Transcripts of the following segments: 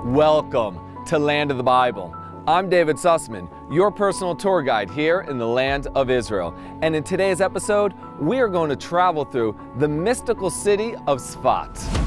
Welcome to Land of the Bible. I'm David Sussman, your personal tour guide here in the land of Israel. And in today's episode, we are going to travel through the mystical city of Tzfat.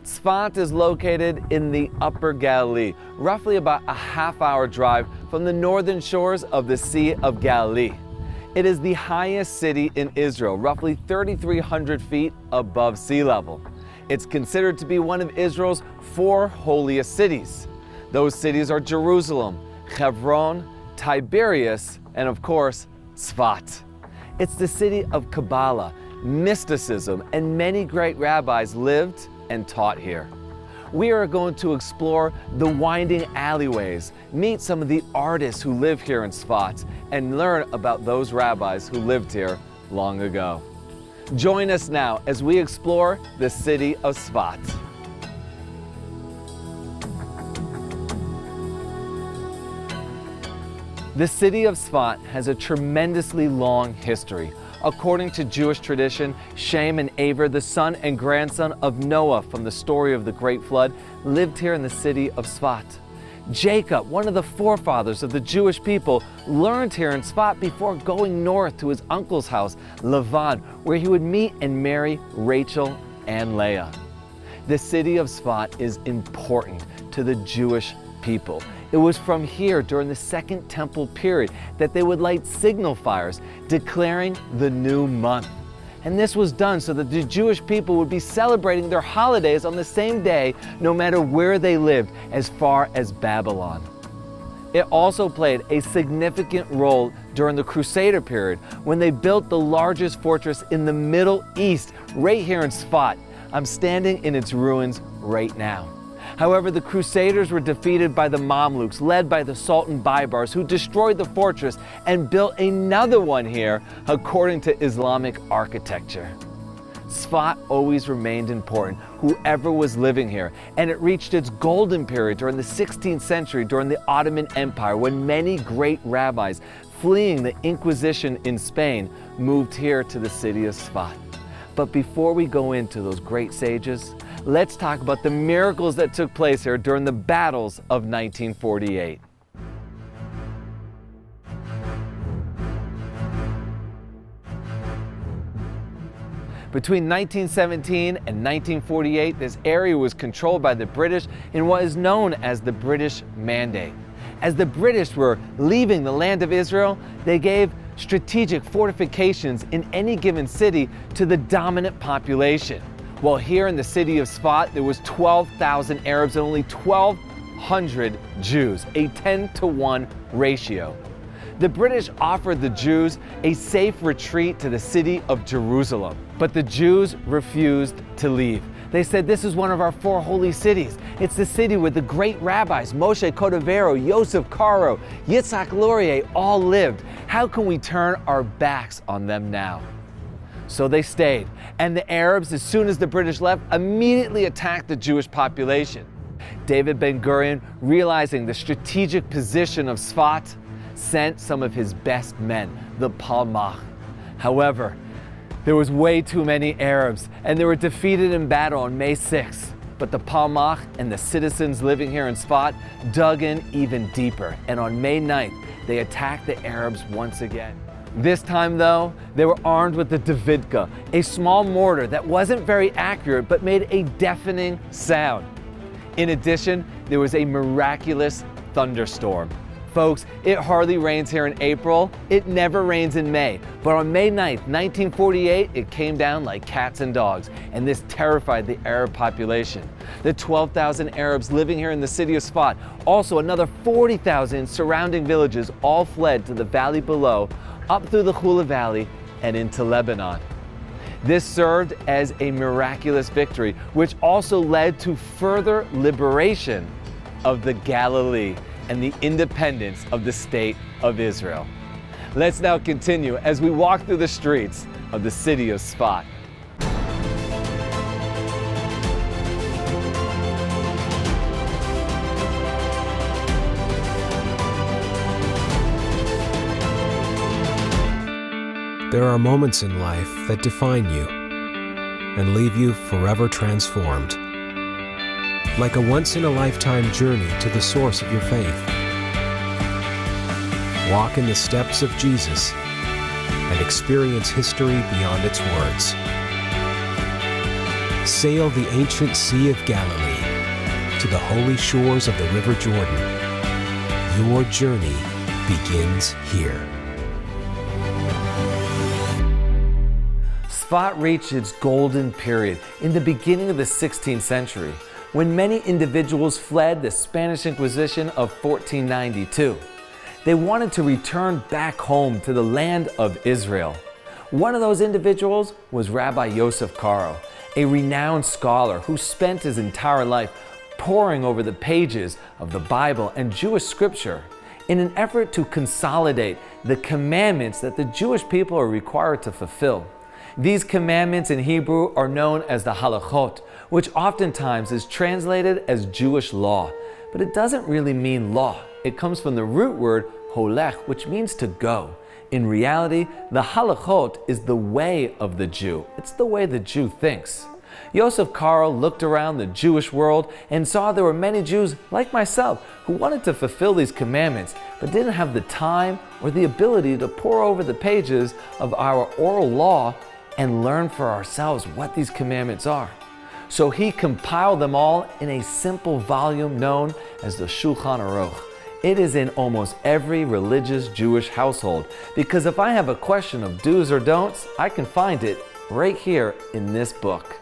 Tzfat is located in the Upper Galilee, roughly about a half-hour drive from the northern shores of the Sea of Galilee. It is the highest city in Israel, roughly 3,300 feet above sea level. It's considered to be one of Israel's 4 holiest cities. Those cities are Jerusalem, Hebron, Tiberias, and of course, Tzfat. It's the city of Kabbalah, mysticism, and many great rabbis lived and taught here. We are going to explore the winding alleyways, meet some of the artists who live here in Tzfat, and learn about those rabbis who lived here long ago. Join us now as we explore the city of Tzfat. The city of Tzfat has a tremendously long history. According to Jewish tradition, Shem and Aver, the son and grandson of Noah from the story of the Great Flood, lived here in the city of Tzfat. Jacob, one of the forefathers of the Jewish people, learned here in Tzfat before going north to his uncle's house, Lavan, where he would meet and marry Rachel and Leah. The city of Tzfat is important to the Jewish people. It was from here during the Second Temple period that they would light signal fires declaring the new month. And this was done so that the Jewish people would be celebrating their holidays on the same day no matter where they lived, as far as Babylon. It also played a significant role during the Crusader period when they built the largest fortress in the Middle East right here in Tzfat. I'm standing in its ruins right now. However, the Crusaders were defeated by the Mamluks, led by the Sultan Baybars, who destroyed the fortress and built another one here according to Islamic architecture. Tzfat always remained important, whoever was living here, and it reached its golden period during the 16th century during the Ottoman Empire, when many great rabbis fleeing the Inquisition in Spain moved here to the city of Tzfat. But before we go into those great sages, let's talk about the miracles that took place here during the battles of 1948. Between 1917 and 1948, this area was controlled by the British in what is known as the British Mandate. As the British were leaving the land of Israel, they gave strategic fortifications in any given city to the dominant population. Well, here in the city of Tzfat, there was 12,000 Arabs and only 1,200 Jews, a 10-to-1 ratio. The British offered the Jews a safe retreat to the city of Jerusalem, but the Jews refused to leave. They said, this is one of our 4 holy cities. It's the city where the great rabbis, Moshe Cordovero, Yosef Karo, Yitzhak Laurier, all lived. How can we turn our backs on them now? So they stayed, and the Arabs, as soon as the British left, immediately attacked the Jewish population. David Ben-Gurion, realizing the strategic position of Tzfat, sent some of his best men, the Palmach. However, there was way too many Arabs, and they were defeated in battle on May 6th. But the Palmach and the citizens living here in Tzfat dug in even deeper, and on May 9th, they attacked the Arabs once again. This time though, they were armed with the Davidka, a small mortar that wasn't very accurate but made a deafening sound. In addition, there was a miraculous thunderstorm. Folks, it hardly rains here in April. It never rains in May. But on May 9th, 1948, it came down like cats and dogs, and this terrified the Arab population. The 12,000 Arabs living here in the city of Tzfat, also another 40,000 surrounding villages, all fled to the valley below, up through the Hula Valley and into Lebanon. This served as a miraculous victory, which also led to further liberation of the Galilee and the independence of the State of Israel. Let's now continue as we walk through the streets of the city of Tzfat. There are moments in life that define you and leave you forever transformed. Like a once-in-a-lifetime journey to the source of your faith. Walk in the steps of Jesus and experience history beyond its words. Sail the ancient Sea of Galilee to the holy shores of the River Jordan. Your journey begins here. Tzfat reached its golden period in the beginning of the 16th century, when many individuals fled the Spanish Inquisition of 1492. They wanted to return back home to the land of Israel. One of those individuals was Rabbi Yosef Karo, a renowned scholar who spent his entire life poring over the pages of the Bible and Jewish scripture in an effort to consolidate the commandments that the Jewish people are required to fulfill. These commandments in Hebrew are known as the halachot, which oftentimes is translated as Jewish law, but it doesn't really mean law. It comes from the root word holech, which means to go. In reality, the halachot is the way of the Jew. It's the way the Jew thinks. Yosef Karo looked around the Jewish world and saw there were many Jews like myself who wanted to fulfill these commandments, but didn't have the time or the ability to pore over the pages of our oral law and learn for ourselves what these commandments are. So he compiled them all in a simple volume known as the Shulchan Aruch. It is in almost every religious Jewish household, because if I have a question of do's or don'ts, I can find it right here in this book.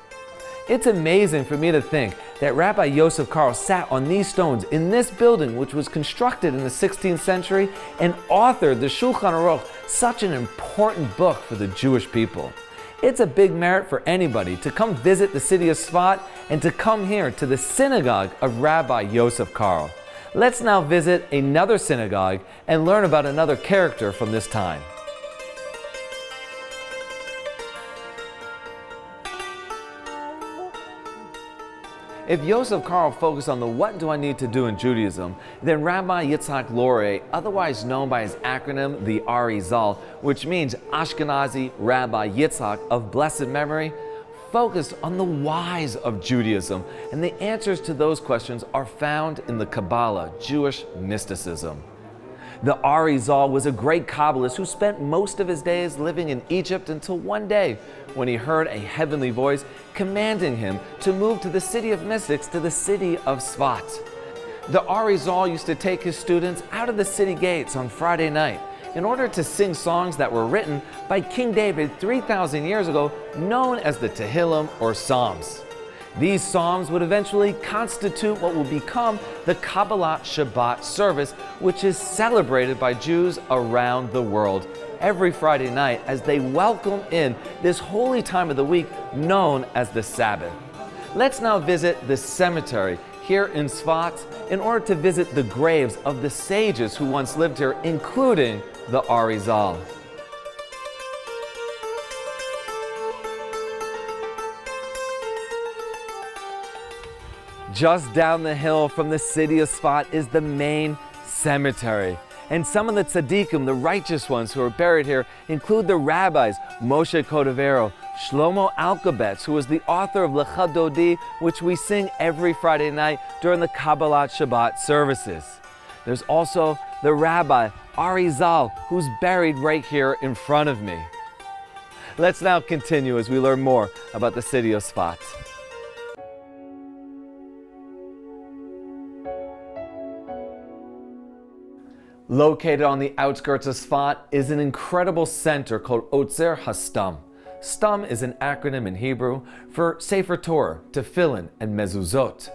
It's amazing for me to think that Rabbi Yosef Karo sat on these stones in this building, which was constructed in the 16th century, and authored the Shulchan Aruch, such an important book for the Jewish people. It's a big merit for anybody to come visit the city of Tzfat and to come here to the synagogue of Rabbi Yosef Karo. Let's now visit another synagogue and learn about another character from this time. If Yosef Karo focused on the what do I need to do in Judaism, then Rabbi Yitzhak Lore, otherwise known by his acronym the Arizal, which means Ashkenazi Rabbi Yitzhak of blessed memory, focused on the whys of Judaism, and the answers to those questions are found in the Kabbalah, Jewish mysticism. The Arizal was a great Kabbalist who spent most of his days living in Egypt until one day when he heard a heavenly voice commanding him to move to the city of mystics, to the city of Tzfat. The Arizal used to take his students out of the city gates on Friday night in order to sing songs that were written by King David 3,000 years ago, known as the Tehillim or Psalms. These psalms would eventually constitute what will become the Kabbalat Shabbat service, which is celebrated by Jews around the world every Friday night as they welcome in this holy time of the week known as the Sabbath. Let's now visit the cemetery here in Tzfat in order to visit the graves of the sages who once lived here, including the Arizal. Just down the hill from the city of Tzfat is the main cemetery. And some of the tzaddikim, the righteous ones who are buried here, include the rabbis Moshe Cordovero, Shlomo Alkabetz, who was the author of Lecha Dodi, which we sing every Friday night during the Kabbalat Shabbat services. There's also the rabbi Arizal, who's buried right here in front of me. Let's now continue as we learn more about the city of Tzfat. Located on the outskirts of Tzfat is an incredible center called Otzer HaStam. Stam is an acronym in Hebrew for Sefer Torah, Tefillin, and Mezuzot.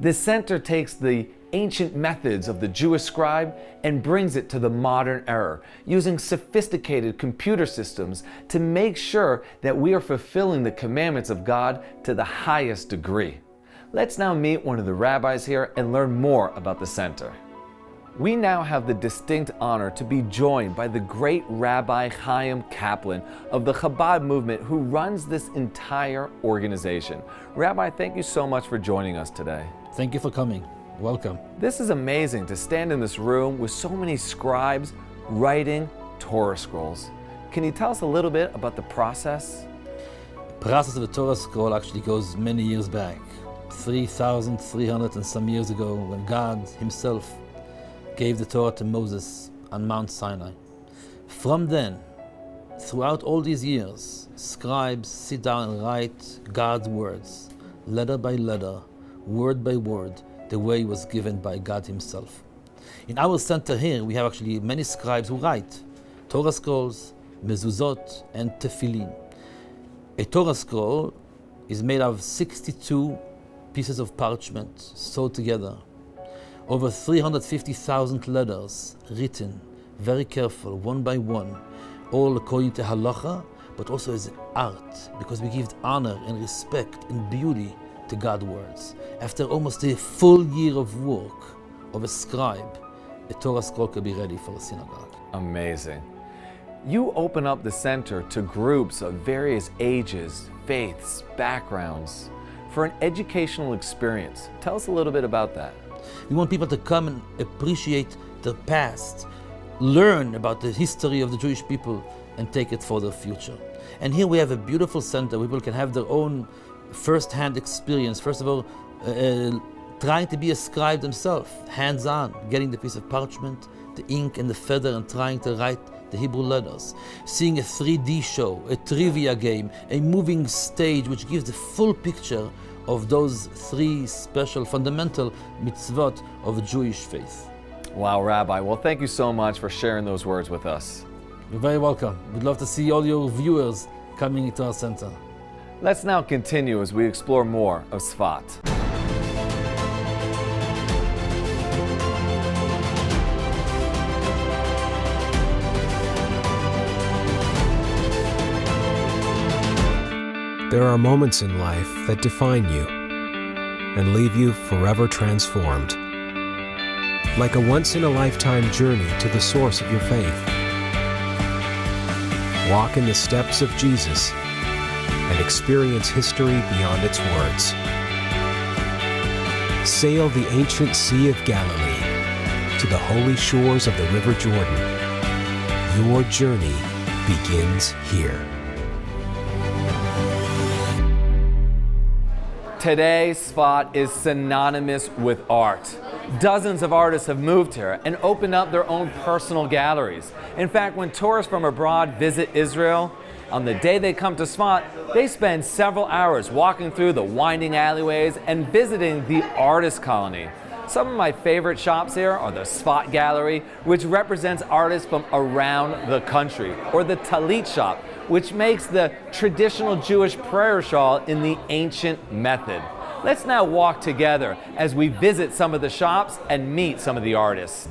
This center takes the ancient methods of the Jewish scribe and brings it to the modern era, using sophisticated computer systems to make sure that we are fulfilling the commandments of God to the highest degree. Let's now meet one of the rabbis here and learn more about the center. We now have the distinct honor to be joined by the great Rabbi Chaim Kaplan of the Chabad movement, who runs this entire organization. Rabbi, thank you so much for joining us today. Thank you for coming. Welcome. This is amazing to stand in this room with so many scribes writing Torah scrolls. Can you tell us a little bit about the process? The process of the Torah scroll actually goes many years back, 3,300 and some years ago, when God himself gave the Torah to Moses on Mount Sinai. From then, throughout all these years, scribes sit down and write God's words, letter by letter, word by word, the way it was given by God himself. In our center here, we have actually many scribes who write Torah scrolls, mezuzot, and tefillin. A Torah scroll is made of 62 pieces of parchment sewed together. Over 350,000 letters written, very careful, one by one, all according to halacha, but also as art, because we give honor and respect and beauty to God's words. After almost a full year of work of a scribe, a Torah scroll could be ready for a synagogue. Amazing. You open up the center to groups of various ages, faiths, backgrounds for an educational experience. Tell us a little bit about that. We want people to come and appreciate the past, learn about the history of the Jewish people, and take it for their future. And here we have a beautiful center where people can have their own first-hand experience. First of all, trying to be a scribe themselves, hands-on, getting the piece of parchment, the ink and the feather, and trying to write the Hebrew letters. Seeing a 3D show, a trivia game, a moving stage which gives the full picture of those three special fundamental mitzvot of Jewish faith. Wow, Rabbi. Well, thank you so much for sharing those words with us. You're very welcome. We'd love to see all your viewers coming into our center. Let's now continue as we explore more of Tzfat. There are moments in life that define you and leave you forever transformed. Like a once-in-a-lifetime journey to the source of your faith. Walk in the steps of Jesus and experience history beyond its words. Sail the ancient Sea of Galilee to the holy shores of the River Jordan. Your journey begins here. Today, Tzfat is synonymous with art. Dozens of artists have moved here and opened up their own personal galleries. In fact, when tourists from abroad visit Israel, on the day they come to Tzfat, they spend several hours walking through the winding alleyways and visiting the artist colony. Some of my favorite shops here are the Tzfat Gallery, which represents artists from around the country, or the Talit shop, which makes the traditional Jewish prayer shawl in the ancient method. Let's now walk together as we visit some of the shops and meet some of the artists.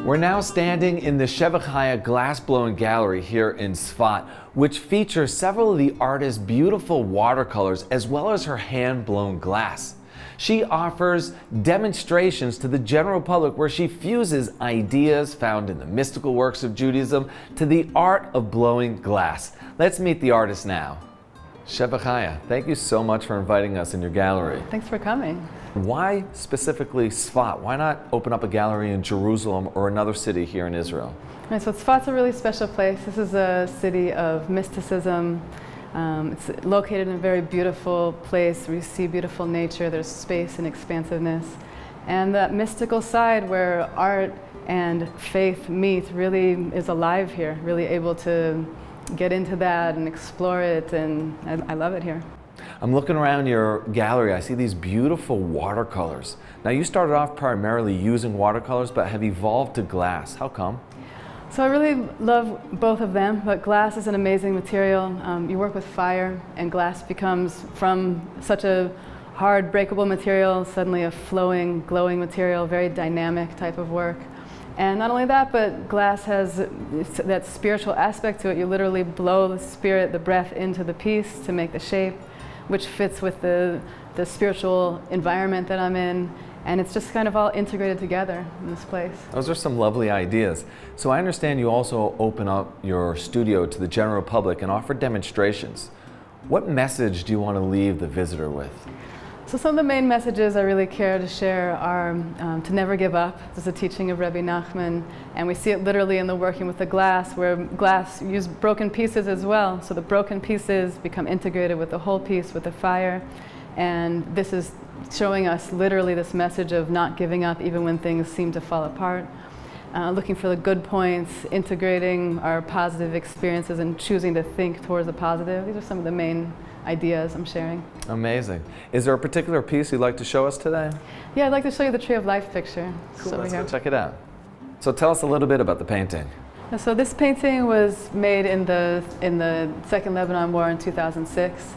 We're now standing in the Sheva Chaya glass-blowing gallery here in Tzfat, which features several of the artist's beautiful watercolors as well as her hand-blown glass. She offers demonstrations to the general public where she fuses ideas found in the mystical works of Judaism to the art of blowing glass. Let's meet the artist now. Sheva Chaya, thank you so much for inviting us in your gallery. Thanks for coming. Why specifically Tzfat? Why not open up a gallery in Jerusalem or another city here in Israel? Right, so Tzfat's a really special place. This is a city of mysticism. It's located in a very beautiful place where you see beautiful nature, there's space and expansiveness. And that mystical side where art and faith meet really is alive here, really able to get into that and explore it, and I love it here. I'm looking around your gallery, I see these beautiful watercolors. Now you started off primarily using watercolors, but have evolved to glass. How come? So I really love both of them, but glass is an amazing material. You work with fire, and glass becomes, from such a hard, breakable material, suddenly a flowing, glowing material, very dynamic type of work. And not only that, but glass has that spiritual aspect to it. You literally blow the spirit, the breath into the piece to make the shape, which fits with the spiritual environment that I'm in. And it's just kind of all integrated together in this place. Those are some lovely ideas. So I understand you also open up your studio to the general public and offer demonstrations. What message do you want to leave the visitor with? So some of the main messages I really care to share are to never give up. This is a teaching of Rabbi Nachman, and we see it literally in the working with the glass, where glass use broken pieces as well. So the broken pieces become integrated with the whole piece, with the fire. And this is showing us literally this message of not giving up even when things seem to fall apart. Looking for the good points, integrating our positive experiences and choosing to think towards the positive. These are some of the main ideas I'm sharing. Amazing. Is there a particular piece you'd like to show us today? Yeah, I'd like to show you the Tree of Life picture. Cool, let's go check it out. So tell us a little bit about the painting. So this painting was made in the Second Lebanon War in 2006.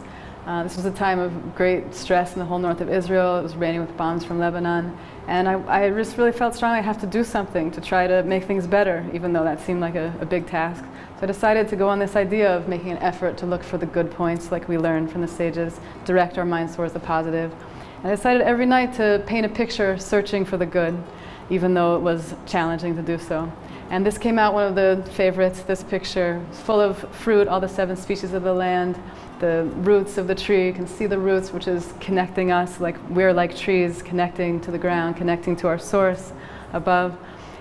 This was a time of great stress in the whole north of Israel. It was raining with bombs from Lebanon. And I just really felt strongly I have to do something to try to make things better, even though that seemed like a big task. So I decided to go on this idea of making an effort to look for the good points, like we learned from the sages, direct our minds towards the positive. And I decided every night to paint a picture searching for the good, even though it was challenging to do so. And this came out one of the favorites, this picture, full of fruit, all the 7 species of the land, the roots of the tree. You can see the roots, which is connecting us, like we're like trees, connecting to the ground, connecting to our source above.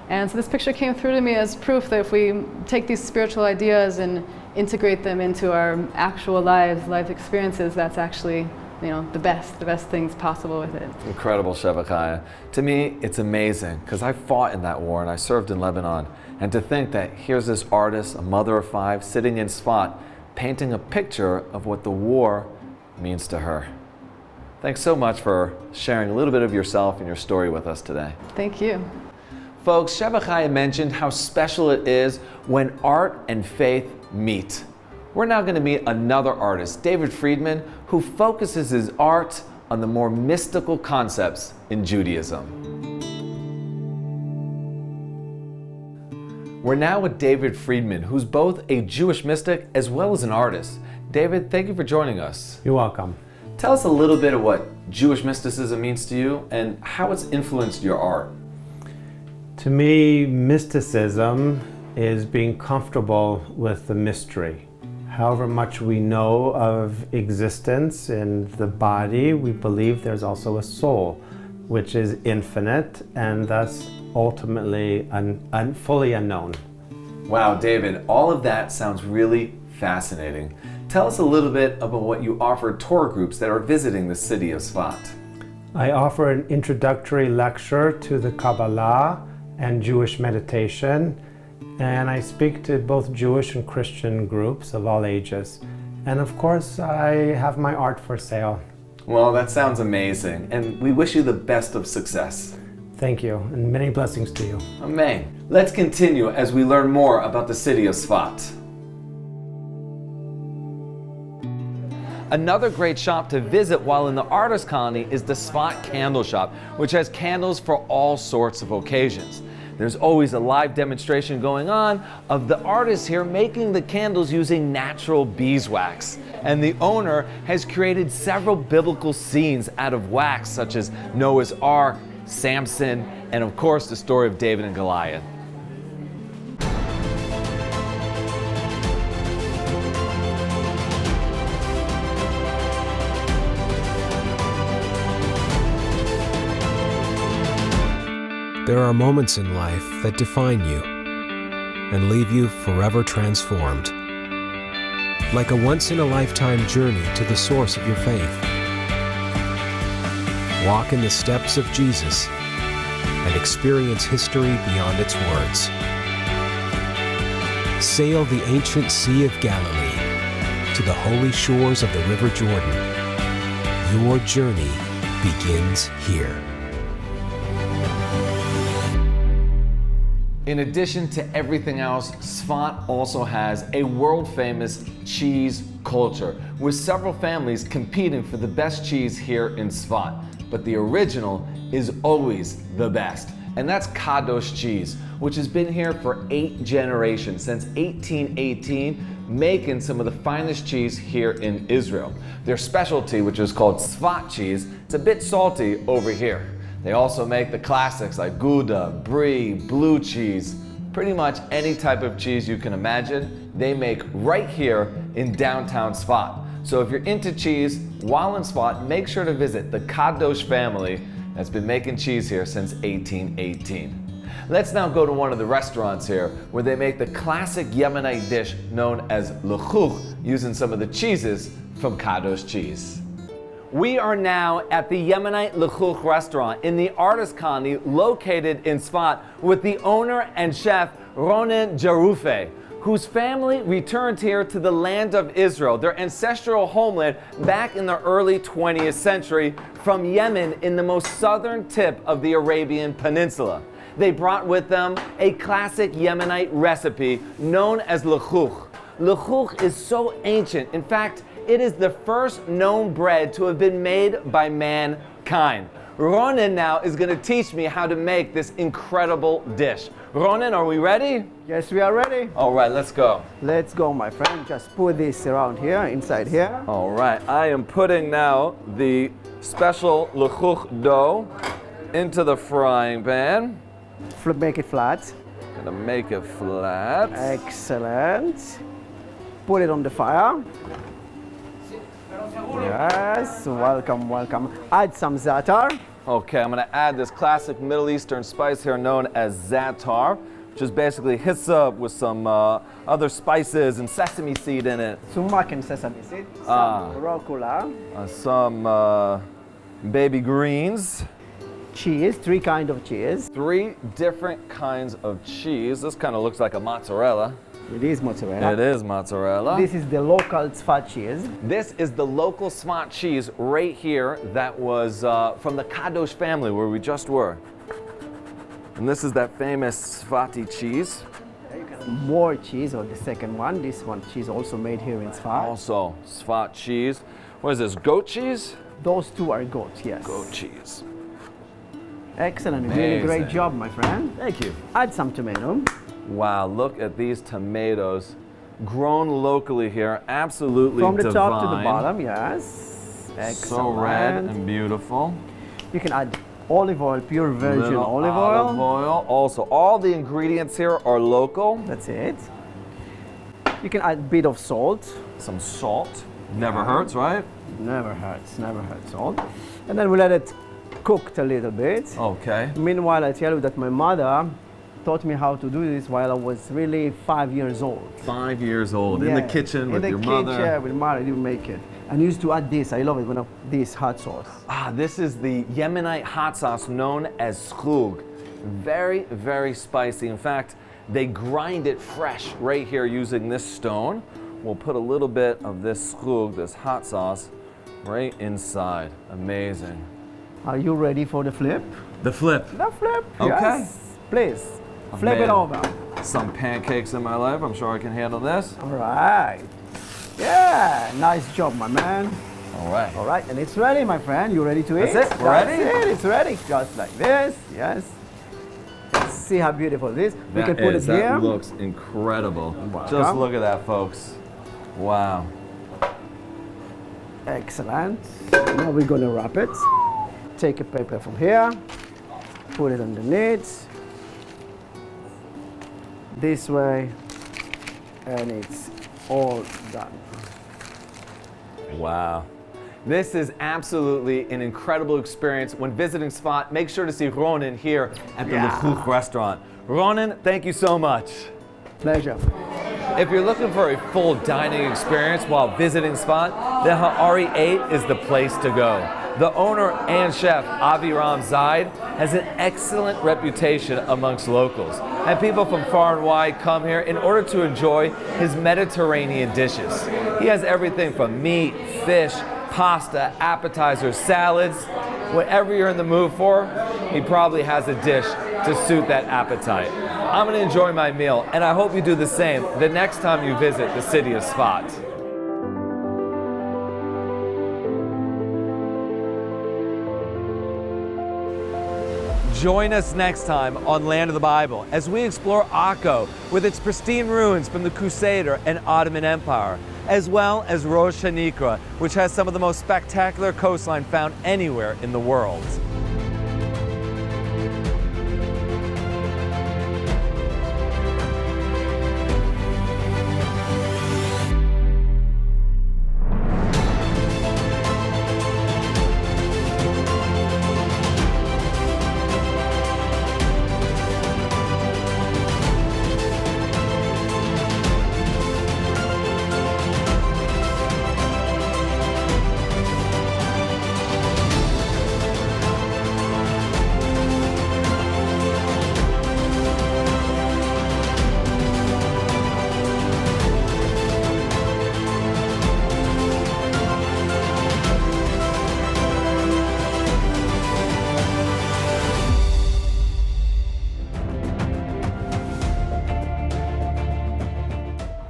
And so this picture came through to me as proof that if we take these spiritual ideas and integrate them into our actual lives, life experiences, that's actually, the best things possible with it. Incredible, Shevachaya. To me, it's amazing, because I fought in that war and I served in Lebanon. And to think that here's this artist, a mother of 5, sitting in Tzfat, painting a picture of what the war means to her. Thanks so much for sharing a little bit of yourself and your story with us today. Thank you. Folks, Shevachaya mentioned how special it is when art and faith meet. We're now going to meet another artist, David Friedman, who focuses his art on the more mystical concepts in Judaism. We're now with David Friedman, who's both a Jewish mystic as well as an artist. David, thank you for joining us. You're welcome. Tell us a little bit of what Jewish mysticism means to you and how it's influenced your art. To me, mysticism is being comfortable with the mystery. However much we know of existence in the body, we believe there's also a soul, which is infinite and thus ultimately fully unknown. Wow, David, all of that sounds really fascinating. Tell us a little bit about what you offer tour groups that are visiting the city of Tzfat. I offer an introductory lecture to the Kabbalah and Jewish meditation, and I speak to both Jewish and Christian groups of all ages. And of course, I have my art for sale. Well, that sounds amazing, and we wish you the best of success. Thank you, and many blessings to you. Amen. Let's continue as we learn more about the city of Tzfat. Another great shop to visit while in the artist colony is the Tzfat Candle Shop, which has candles for all sorts of occasions. There's always a live demonstration going on of the artists here making the candles using natural beeswax. And the owner has created several biblical scenes out of wax, such as Noah's Ark, Samson, and of course the story of David and Goliath. There are moments in life that define you and leave you forever transformed. Like a once-in-a-lifetime journey to the source of your faith. Walk in the steps of Jesus and experience history beyond its words. Sail the ancient Sea of Galilee to the holy shores of the River Jordan. Your journey begins here. In addition to everything else, Tzfat also has a world-famous cheese culture, with several families competing for the best cheese here in Tzfat. But the original is always the best, and that's Kadosh cheese, which has been here for 8 generations, since 1818, making some of the finest cheese here in Israel. Their specialty, which is called Tzfat cheese, it's a bit salty over here. They also make the classics like Gouda, Brie, blue cheese, pretty much any type of cheese you can imagine, they make right here in downtown Tzfat. So if you're into cheese, while in Tzfat, make sure to visit the Kadosh family that's been making cheese here since 1818. Let's now go to one of the restaurants here where they make the classic Yemenite dish known as lechuch, using some of the cheeses from Kadosh cheese. We are now at the Yemenite Lechuch restaurant in the artist colony located in Tzfat with the owner and chef Ronen Jaroufe, whose family returned here to the land of Israel, their ancestral homeland, back in the early 20th century from Yemen in the most southern tip of the Arabian Peninsula. They brought with them a classic Yemenite recipe known as lechuch. Lechuch is so ancient, in fact, it is the first known bread to have been made by mankind. Ronen now is going to teach me how to make this incredible dish. Ronen, are we ready? Yes, we are ready. All right, let's go. Let's go, my friend. Just put this around here, inside here. All right, I am putting now the special lechuch dough into the frying pan. Make it flat. Gonna make it flat. Excellent. Put it on the fire. Yes, welcome, welcome. Add some za'atar. Okay, I'm gonna add this classic Middle Eastern spice here known as za'atar, which is basically hyssop with some other spices and sesame seed in it. Sumac and sesame seed. Some rucola. Some baby greens. Cheese, 3 kinds of cheese. 3 different kinds of cheese. This kind of looks like a mozzarella. It is mozzarella. It is mozzarella. This is the local Tzfat cheese. This is the local Tzfat cheese right here that was from the Kadosh family where we just were. And this is that famous Tzfati cheese. More cheese, or the second one. This one cheese also made here in Tzfat. Also, Tzfat cheese. What is this, goat cheese? Those 2 are goats, yes. Goat cheese. Excellent, really great Amazing. job, my friend. Thank you. Add some tomato. Wow, look at these tomatoes. Grown locally here, absolutely From the divine. top to the bottom, yes. Excellent. So red and beautiful. You can add olive oil, pure virgin Little olive olive oil. oil. Also, all the ingredients here are local. That's it. You can add a bit of salt. Some salt. Never hurts, right? Never hurts salt. And then we let it cook a little bit. Okay. Meanwhile, I tell you that my mother taught me how to do this while I was really 5 years old. 5 years old, in the kitchen with your mother. In the kitchen with mother, you make it. And used to add this, I love it, when this hot sauce. Ah, this is the Yemenite hot sauce known as schug. Very, very spicy. In fact, they grind it fresh right here using this stone. We'll put a little bit of this schug, this hot sauce, right inside. Amazing. Are you ready for the flip? The flip. The flip, Okay. yes. Please, flip it Man. over. Some pancakes in my life. I'm sure I can handle this. All right. Yeah, nice job, my man. All right. All right, and it's ready, my friend. You ready to eat? That's it? We're ready? That's it. It's ready. Just like this. Yes. See how beautiful it is. We can put it here. That looks incredible. Welcome. Just look at that, folks. Wow. Excellent. Now we're gonna wrap it. Take a paper from here. Put it underneath. This way. And it's all done. Wow. This is absolutely an incredible experience. When visiting Tzfat, make sure to see Ronen here at the Lechuch restaurant. Ronen, thank you so much. Pleasure. If you're looking for a full dining experience while visiting Tzfat, the Ha'ari 8 is the place to go. The owner and chef, Aviram Zaid, has an excellent reputation amongst locals, and people from far and wide come here in order to enjoy his Mediterranean dishes. He has everything from meat, fish, pasta, appetizers, salads. Whatever you're in the mood for, he probably has a dish to suit that appetite. I'm going to enjoy my meal, and I hope you do the same the next time you visit the city of Tzfat. Join us next time on Land of the Bible as we explore Akko with its pristine ruins from the Crusader and Ottoman Empire, as well as Rosh Hanikra, which has some of the most spectacular coastline found anywhere in the world.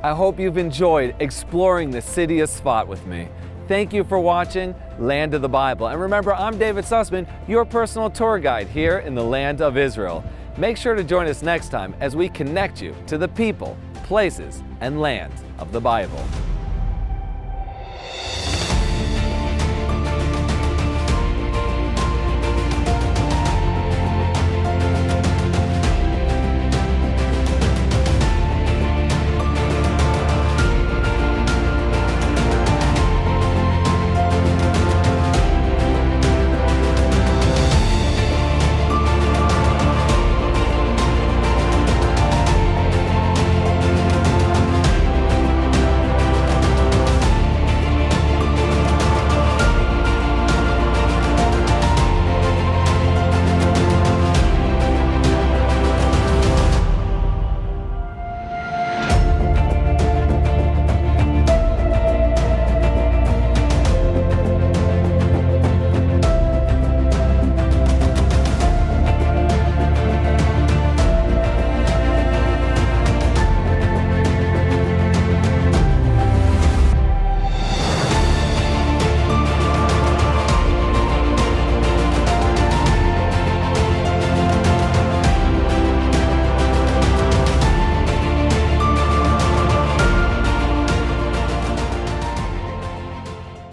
I hope you've enjoyed exploring the city of Tzfat with me. Thank you for watching Land of the Bible. And remember, I'm David Sussman, your personal tour guide here in the land of Israel. Make sure to join us next time as we connect you to the people, places, and land of the Bible.